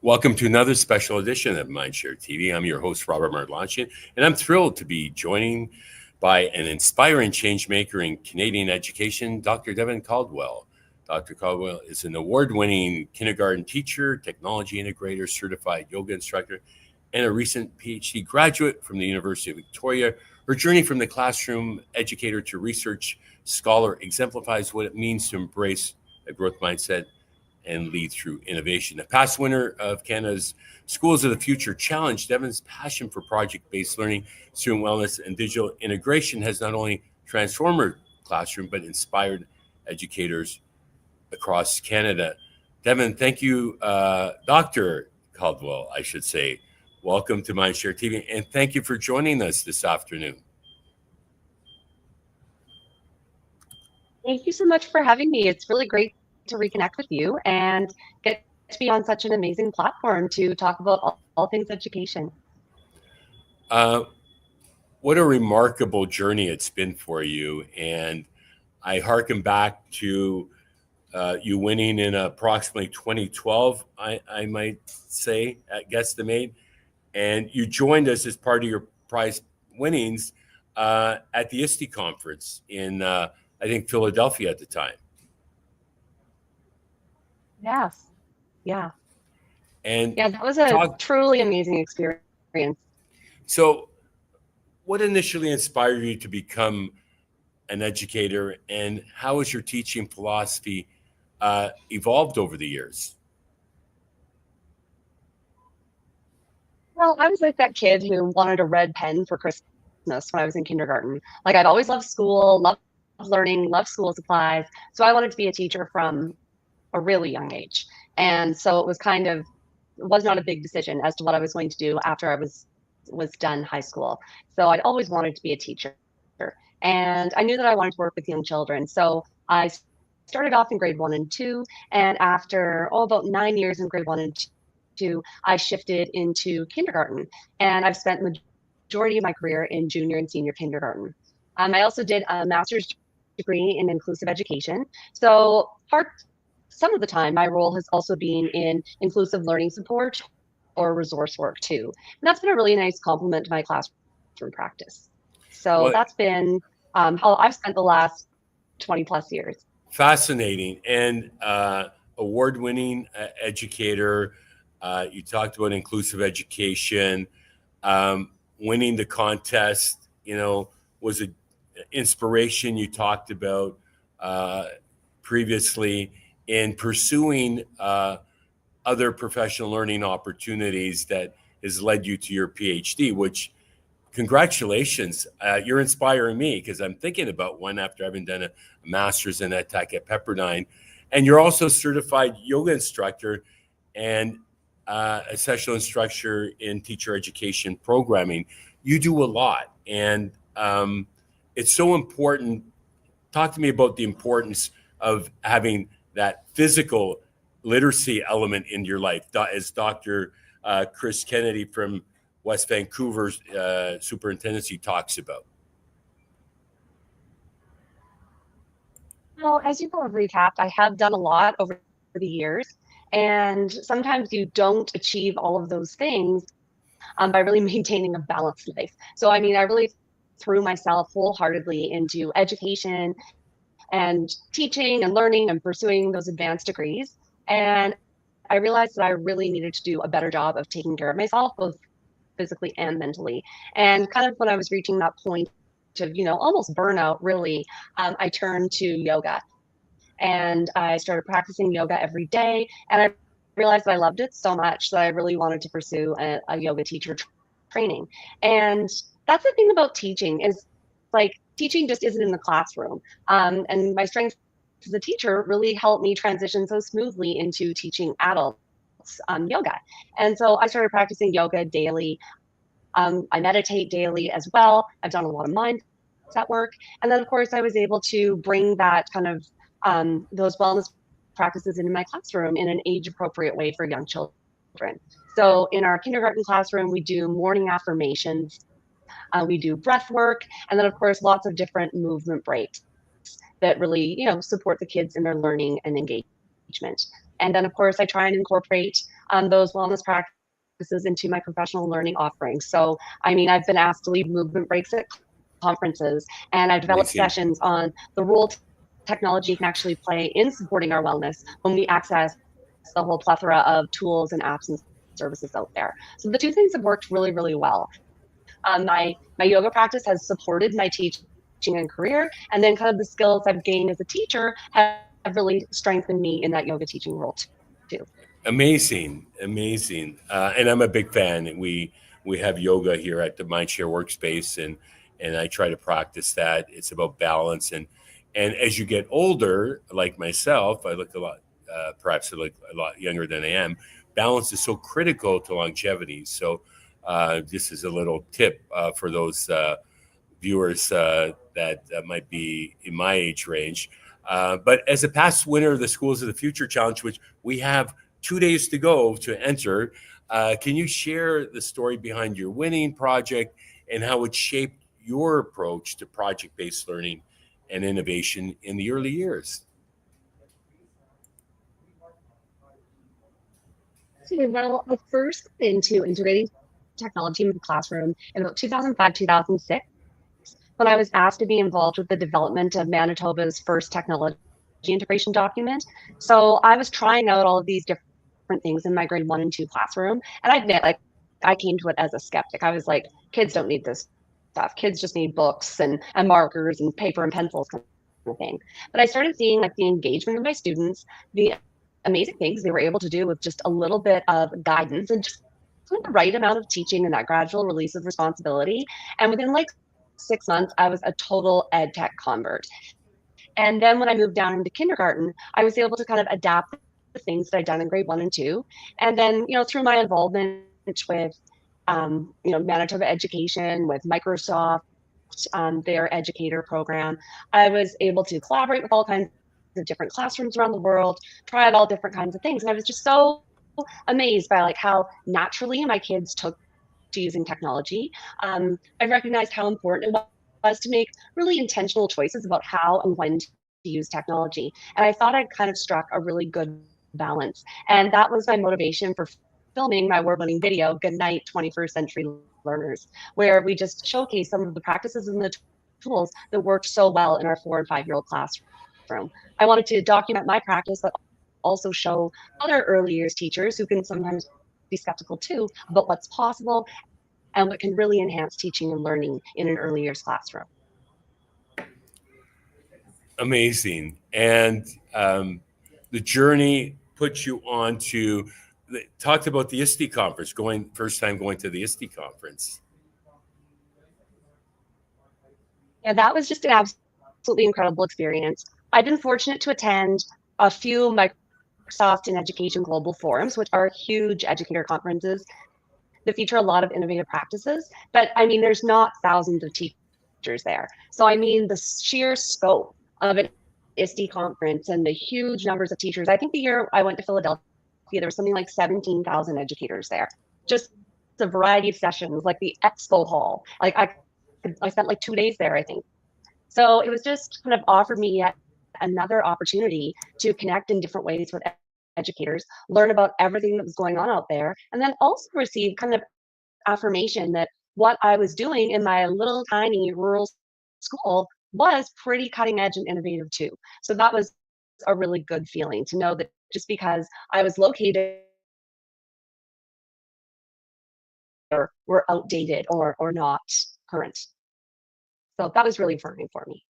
Welcome to another special edition of Mindshare TV. I'm your host, Robert Martlachian, and I'm thrilled to be joining by an inspiring changemaker in Canadian education, Dr. Devon Caldwell. Dr. Caldwell is an award-winning kindergarten teacher, technology integrator, certified yoga instructor, and a recent PhD graduate from the University of Victoria. Her journey from the classroom educator to research scholar exemplifies what it means to embrace a growth mindset and lead through innovation. A past winner of Canada's Schools of the Future Challenge, Devon's passion for project-based learning, student wellness, and digital integration has not only transformed her classroom, but inspired educators across Canada. Devon, thank you, Dr. Caldwell, I should say. Welcome to Mindshare TV, and thank you for joining us this afternoon. Thank you so much for having me. It's really great to reconnect with you and get to be on such an amazing platform to talk about all things education. What a remarkable journey it's been for you. And I hearken back to you winning in approximately 2012, I might say, at Guesstimate. And you joined us as part of your prize winnings at the ISTE conference in, I think, Philadelphia at the time. Yes. Yeah. And yeah, that was a truly amazing experience. So what initially inspired you to become an educator, and how has your teaching philosophy evolved over the years? Well, I was like that kid who wanted a red pen for Christmas when I was in kindergarten. Like, I'd always loved school, loved learning, loved school supplies. So I wanted to be a teacher from a really young age. And so it was not a big decision as to what I was going to do after I was done high school. So I'd always wanted to be a teacher. And I knew that I wanted to work with young children. So I started off in grade 1 and 2. And after about 9 years in grade 1 and 2, I shifted into kindergarten. And I've spent the majority of my career in junior and senior kindergarten. I also did a master's degree in inclusive education. So some of the time, my role has also been in inclusive learning support or resource work too. And that's been a really nice complement to my classroom practice. So that's been how I've spent the last 20 plus years. Fascinating. And award-winning educator. You talked about inclusive education. Winning the contest, was an inspiration you talked about previously in pursuing other professional learning opportunities that has led you to your PhD, which, congratulations. You're inspiring me because I'm thinking about one after having done a master's in EdTech at Pepperdine. And you're also a certified yoga instructor and a sessional instructor in teacher education programming. You do a lot. And it's so important. Talk to me about the importance of having that physical literacy element in your life, as Dr. Chris Kennedy from West Vancouver's superintendency talks about. Well, as you have recapped, I have done a lot over the years, and sometimes you don't achieve all of those things by really maintaining a balanced life. So, I really threw myself wholeheartedly into education and teaching and learning and pursuing those advanced degrees. And I realized that I really needed to do a better job of taking care of myself, both physically and mentally. And kind of when I was reaching that point of, almost burnout, really, I turned to yoga. And I started practicing yoga every day. And I realized that I loved it so much that I really wanted to pursue a yoga teacher training. And that's the thing about teaching is, teaching just isn't in the classroom. And my strengths as a teacher really helped me transition so smoothly into teaching adults yoga. And so I started practicing yoga daily. I meditate daily as well. I've done a lot of mindset work. And then, of course, I was able to bring that kind of those wellness practices into my classroom in an age-appropriate way for young children. So in our kindergarten classroom, we do morning affirmations. We do breath work, and then, of course, lots of different movement breaks that really, support the kids in their learning and engagement. And then, of course, I try and incorporate those wellness practices into my professional learning offerings. So, I mean, I've been asked to lead movement breaks at conferences, and I've developed Amazing. sessions on the role technology can actually play in supporting our wellness when we access the whole plethora of tools and apps and services out there. So the two things have worked really, really well. My yoga practice has supported my teaching and career, and then kind of the skills I've gained as a teacher have really strengthened me in that yoga teaching role too. Amazing, amazing, and I'm a big fan. We have yoga here at the Mindshare Workspace, and I try to practice that. It's about balance, and as you get older, like myself, I look a lot, perhaps I look a lot younger than I am. Balance is so critical to longevity. So, this is a little tip for those viewers that might be in my age range. But as a past winner of the Schools of the Future Challenge, which we have 2 days to go to enter, can you share the story behind your winning project and how it shaped your approach to project-based learning and innovation in the early years? So, well, I first got into integrating technology in the classroom in about 2005, 2006, when I was asked to be involved with the development of Manitoba's first technology integration document. So I was trying out all of these different things in my grade 1 and 2 classroom. And I admit, like, I came to it as a skeptic. I was like, kids don't need this stuff. Kids just need books and markers and paper and pencils kind of thing. But I started seeing like the engagement of my students, the amazing things they were able to do with just a little bit of guidance and just the right amount of teaching and that gradual release of responsibility. And within like 6 months, I was a total ed tech convert. And then when I moved down into kindergarten, I was able to kind of adapt the things that I'd done in grade 1 and 2. And then, through my involvement with, Manitoba Education, with Microsoft, their educator program, I was able to collaborate with all kinds of different classrooms around the world, try out all different kinds of things. And I was just so amazed by like how naturally my kids took to using technology. I recognized how important it was to make really intentional choices about how and when to use technology. And I thought I'd kind of struck a really good balance. And that was my motivation for filming my award-winning video, Good Night 21st Century Learners, where we just showcase some of the practices and the tools that worked so well in our 4 and 5-year-old classroom. I wanted to document my practice, but also show other early years teachers who can sometimes be skeptical too about what's possible and what can really enhance teaching and learning in an early years classroom. Amazing. And the journey put you on to talked about the ISTE conference, going first time going to the ISTE conference. Yeah, that was just an absolutely incredible experience. I've been fortunate to attend a few Microsoft and Education Global Forums, which are huge educator conferences that feature a lot of innovative practices. But I mean, there's not thousands of teachers there. So I mean, the sheer scope of an ISTE conference and the huge numbers of teachers. I think the year I went to Philadelphia, there was something like 17,000 educators there. Just a variety of sessions, like the expo hall. Like I spent like 2 days there, I think. So it was just kind of offered me yet another opportunity to connect in different ways with educators, learn about everything that was going on out there, and then also receive kind of affirmation that what I was doing in my little tiny rural school was pretty cutting edge and innovative too. So that was a really good feeling to know that just because I was located or were outdated or not current. So that was really affirming for me.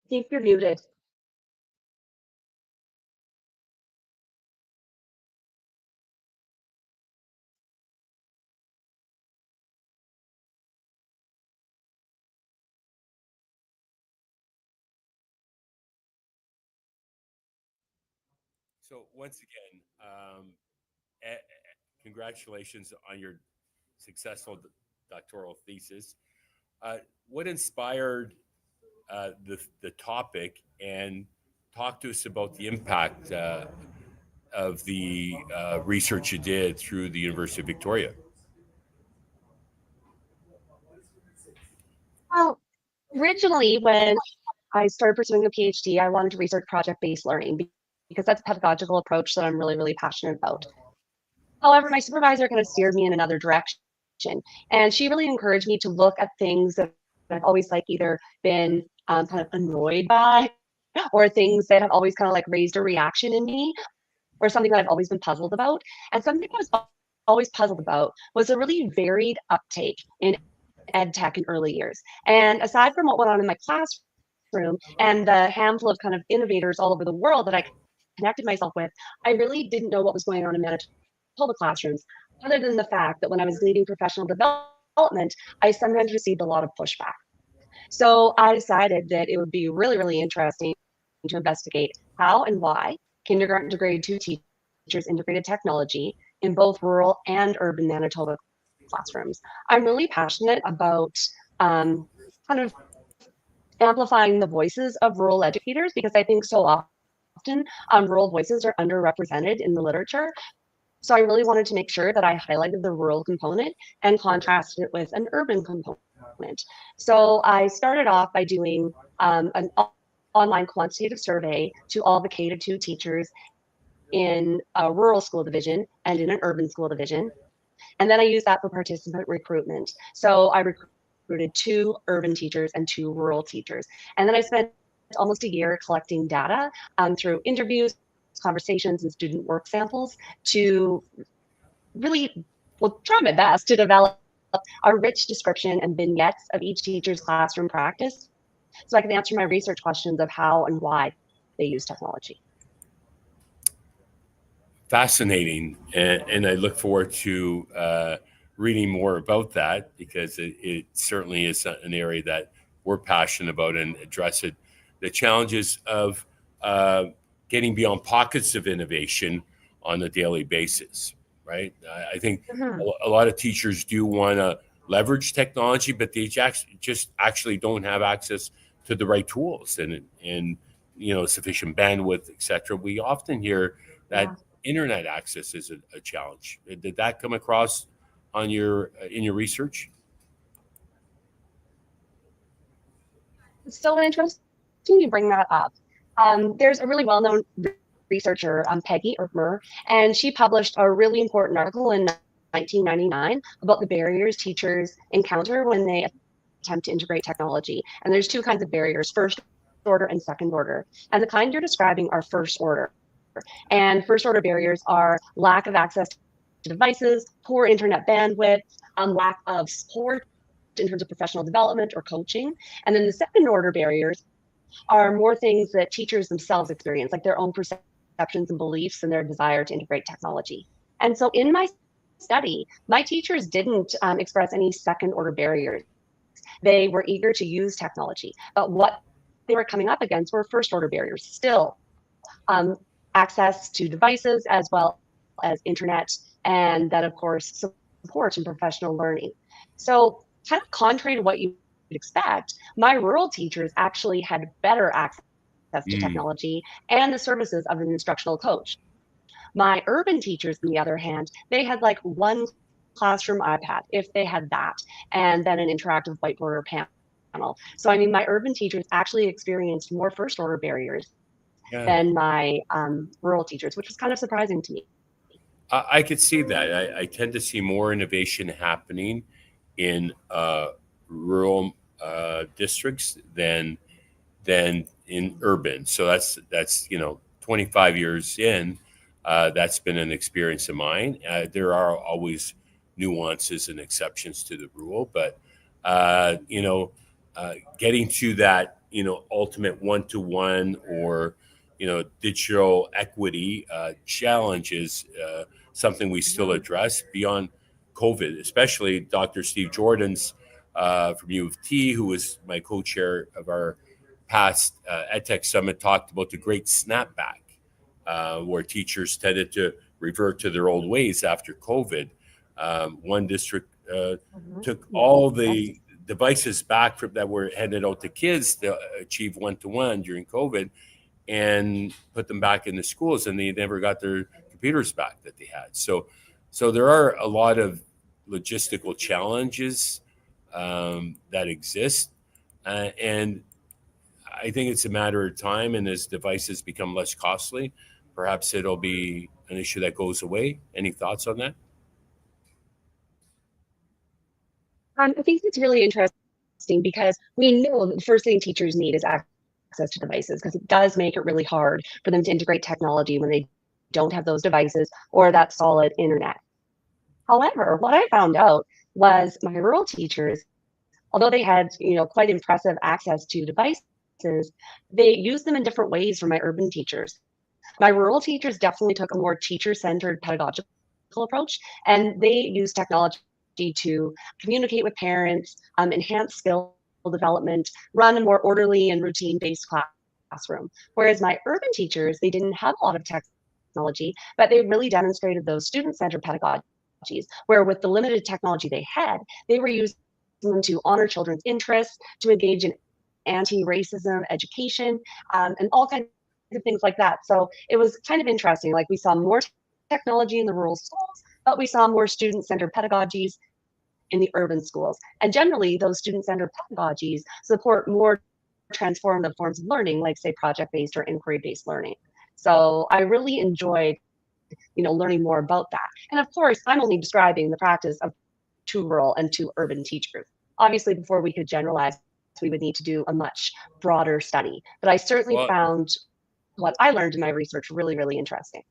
I think you're muted. So once again, congratulations on your successful doctoral thesis. What inspired the topic, and talk to us about the impact of the research you did through the University of Victoria. Well, originally, when I started pursuing a PhD, I wanted to research project-based learning because that's a pedagogical approach that I'm really, really passionate about. However, my supervisor kind of steered me in another direction, and she really encouraged me to look at things that I've always like either been kind of annoyed by, or things that have always kind of like raised a reaction in me, or something that I've always been puzzled about. And something I was always puzzled about was a really varied uptake in ed tech in early years. And aside from what went on in my classroom and the handful of kind of innovators all over the world that I connected myself with, I really didn't know what was going on in Manitoba classrooms, other than the fact that when I was leading professional development, I sometimes received a lot of pushback. So I decided that it would be really, really interesting to investigate how and why kindergarten to grade 2 teachers integrated technology in both rural and urban Manitoba classrooms. I'm really passionate about kind of amplifying the voices of rural educators because I think so often rural voices are underrepresented in the literature. So I really wanted to make sure that I highlighted the rural component and contrasted it with an urban component. So I started off by doing an online quantitative survey to all the K-2 teachers in a rural school division and in an urban school division. And then I used that for participant recruitment. So I recruited 2 urban teachers and 2 rural teachers. And then I spent almost a year collecting data through interviews, conversations, and student work samples to really, well, try my best to develop a rich description and vignettes of each teacher's classroom practice so I can answer my research questions of how and why they use technology. Fascinating, and I look forward to reading more about that because it certainly is an area that we're passionate about and address it. The challenges of getting beyond pockets of innovation on a daily basis, right? I think a lot of teachers do want to leverage technology, but they just actually don't have access to the right tools and sufficient bandwidth, etc. We often hear that internet access is a challenge. Did that come across on in your research? It's so interesting you bring that up. There's a really well-known researcher, Peggy Erkmer, and she published a really important article in 1999 about the barriers teachers encounter when they attempt to integrate technology. And there's 2 kinds of barriers, first order and second order. And the kind you're describing are first order. And first order barriers are lack of access to devices, poor internet bandwidth, lack of support in terms of professional development or coaching. And then the second order barriers are more things that teachers themselves experience, like their own perceptions and beliefs and their desire to integrate technology. And so in my study, my teachers didn't express any second order barriers. They were eager to use technology, but what they were coming up against were first order barriers still. Access to devices as well as internet, and that of course support and professional learning. So kind of contrary to what you would expect, my rural teachers actually had better access to technology and the services of an instructional coach. My urban teachers, on the other hand, they had like one classroom iPad, if they had that, and then an interactive whiteboard or panel. So I mean, my urban teachers actually experienced more first order barriers than my rural teachers, which was kind of surprising to me. I could see that. I tend to see more innovation happening in rural districts than in urban. So that's 25 years in. That's been an experience of mine. There are always nuances and exceptions to the rule, but getting to that ultimate one-to-one or digital equity challenge is something we still address beyond COVID, especially Dr. Steve Jordan's from U of T, who was my co-chair of our past EdTech Summit, talked about the great snapback, where teachers tended to revert to their old ways after COVID. One district took all the devices back that were handed out to kids to achieve one-to-one during COVID, and put them back in the schools, and they never got their computers back that they had. So there are a lot of logistical challenges that exist, and I think it's a matter of time. And as devices become less costly, perhaps it'll be an issue that goes away. Any thoughts on that? I think it's really interesting because we know the first thing teachers need is access to devices, because it does make it really hard for them to integrate technology when they don't have those devices or that solid internet. However, what I found out was my rural teachers, although they had, quite impressive access to devices, they used them in different ways from my urban teachers. My rural teachers definitely took a more teacher-centered pedagogical approach, and they used technology to communicate with parents, enhance skill development, run a more orderly and routine-based classroom. Whereas my urban teachers, they didn't have a lot of technology, but they really demonstrated those student-centered pedagogies, where with the limited technology they had, they were using them to honor children's interests, to engage in anti-racism education, and all kinds of things like that. So it was kind of interesting. Like, we saw more technology in the rural schools, but we saw more student-centered pedagogies in the urban schools. And generally, those student-centered pedagogies support more transformative forms of learning, like, say, project-based or inquiry-based learning. So I really enjoyed, learning more about that. And of course, I'm only describing the practice of 2 rural and 2 urban teachers. Obviously, before we could generalize, we would need to do a much broader study. But I certainly Well, found what I learned in my research really, really interesting.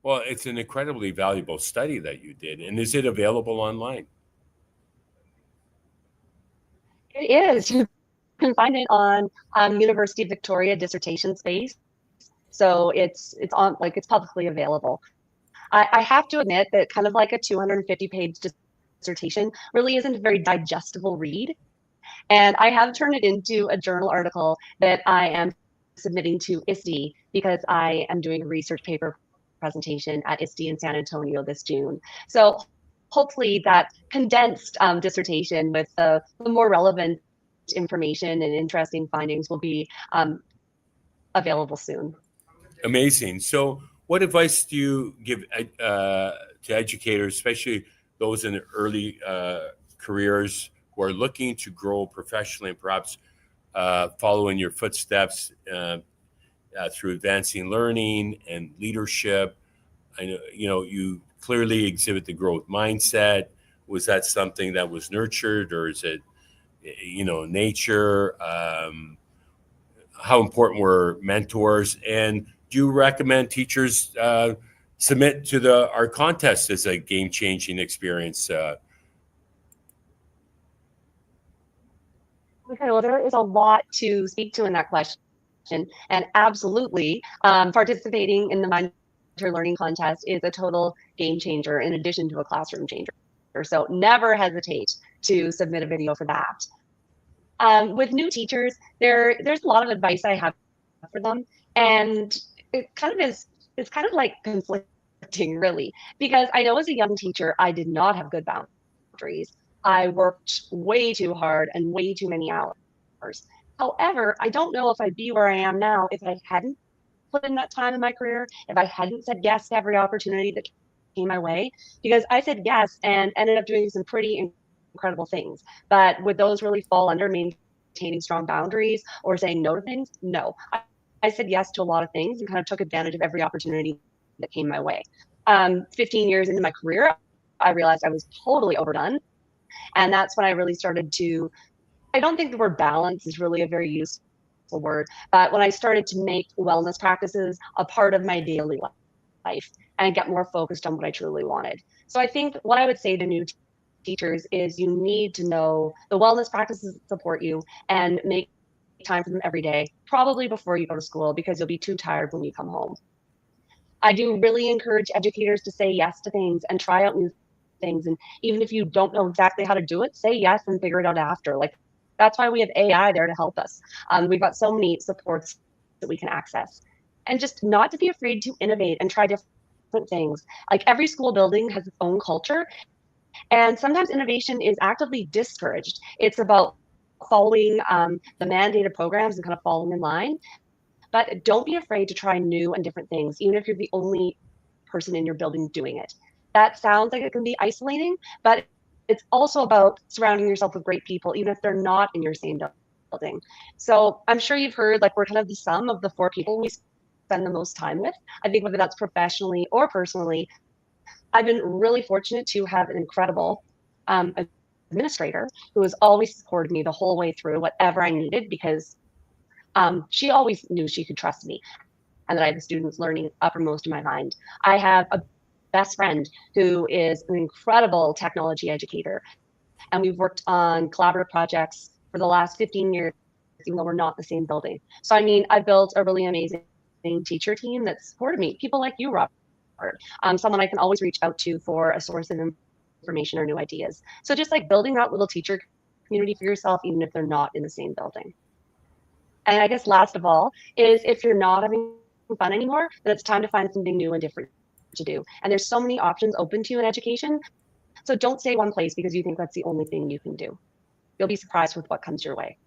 well, it's an incredibly valuable study that you did. And is it available online? It is. You can find it on University of Victoria dissertation space. So it's on, like, it's publicly available. I have to admit that kind of like a 250-page dissertation really isn't a very digestible read. And I have turned it into a journal article that I am submitting to ISTE, because I am doing a research paper presentation at ISTE in San Antonio this June. So hopefully that condensed dissertation with the more relevant information and interesting findings will be available soon. Amazing. So, what advice do you give to educators, especially those in the early careers who are looking to grow professionally and perhaps follow in your footsteps through advancing learning and leadership? I know you clearly exhibit the growth mindset. Was that something that was nurtured, or is it nature? How important were mentors, and do you recommend teachers submit to our contest as a game-changing experience? Okay, well, there is a lot to speak to in that question. And absolutely, participating in the Mind Your Learning contest is a total game changer in addition to a classroom changer. So never hesitate to submit a video for that. With new teachers, there's a lot of advice I have for them. And it's kind of like conflicting, really, because I know as a young teacher, I did not have good boundaries. I worked way too hard and way too many hours. However, I don't know if I'd be where I am now if I hadn't put in that time in my career, if I hadn't said yes to every opportunity that came my way, because I said yes and ended up doing some pretty incredible things. But would those really fall under maintaining strong boundaries or saying no to things? No. I said yes to a lot of things and kind of took advantage of every opportunity that came my way. 15 years into my career, I realized I was totally overdone. And that's when I really started to, I don't think the word balance is really a very useful word, but when I started to make wellness practices a part of my daily life and get more focused on what I truly wanted. So I think what I would say to new teachers is you need to know the wellness practices that support you and make time for them every day, probably before you go to school, because you'll be too tired when you come home. I do really encourage educators to say yes to things and try out new things. And even if you don't know exactly how to do it, say yes and figure it out after. Like, that's why we have AI there to help us. We've got so many supports that we can access. And just not to be afraid to innovate and try different things. Like, every school building has its own culture, and sometimes innovation is actively discouraged. It's about following the mandated programs and kind of falling in line. But don't be afraid to try new and different things, even if you're the only person in your building doing it. That sounds like it can be isolating, but it's also about surrounding yourself with great people, even if they're not in your same building. So I'm sure you've heard, like, we're kind of the sum of the 4 people we spend the most time with. I think whether that's professionally or personally, I've been really fortunate to have an incredible administrator who has always supported me the whole way through whatever I needed, because she always knew she could trust me and that I had the students learning uppermost in my mind. I have a best friend who is an incredible technology educator, and we've worked on collaborative projects for the last 15 years, even though we're not in the same building. So, I mean, I built a really amazing teacher team that supported me. People like you, Robert, someone I can always reach out to for a source of information or new ideas. So just like building that little teacher community for yourself, even if they're not in the same building. And I guess last of all is, if you're not having fun anymore, then it's time to find something new and different to do. And there's so many options open to you in education. So don't stay one place because you think that's the only thing you can do. You'll be surprised with what comes your way.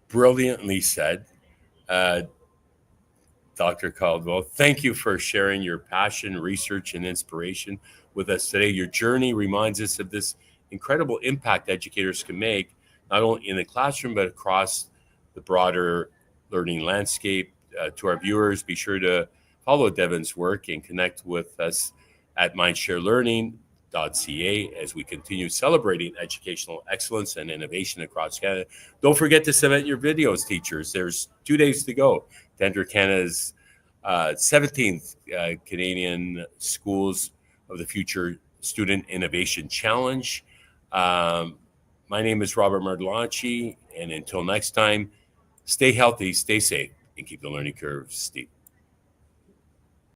Brilliantly said. Dr. Caldwell, thank you for sharing your passion, research, and inspiration with us today. Your journey reminds us of this incredible impact educators can make, not only in the classroom, but across the broader learning landscape. To our viewers, be sure to follow Devon's work and connect with us at mindsharelearning.ca as we continue celebrating educational excellence and innovation across Canada. Don't forget to submit your videos, teachers. There's 2 days to go to enter Canada's 17th Canadian Schools of the Future Student Innovation Challenge. My name is Robert Martelacci, and until next time, stay healthy, stay safe, and keep the learning curve steep.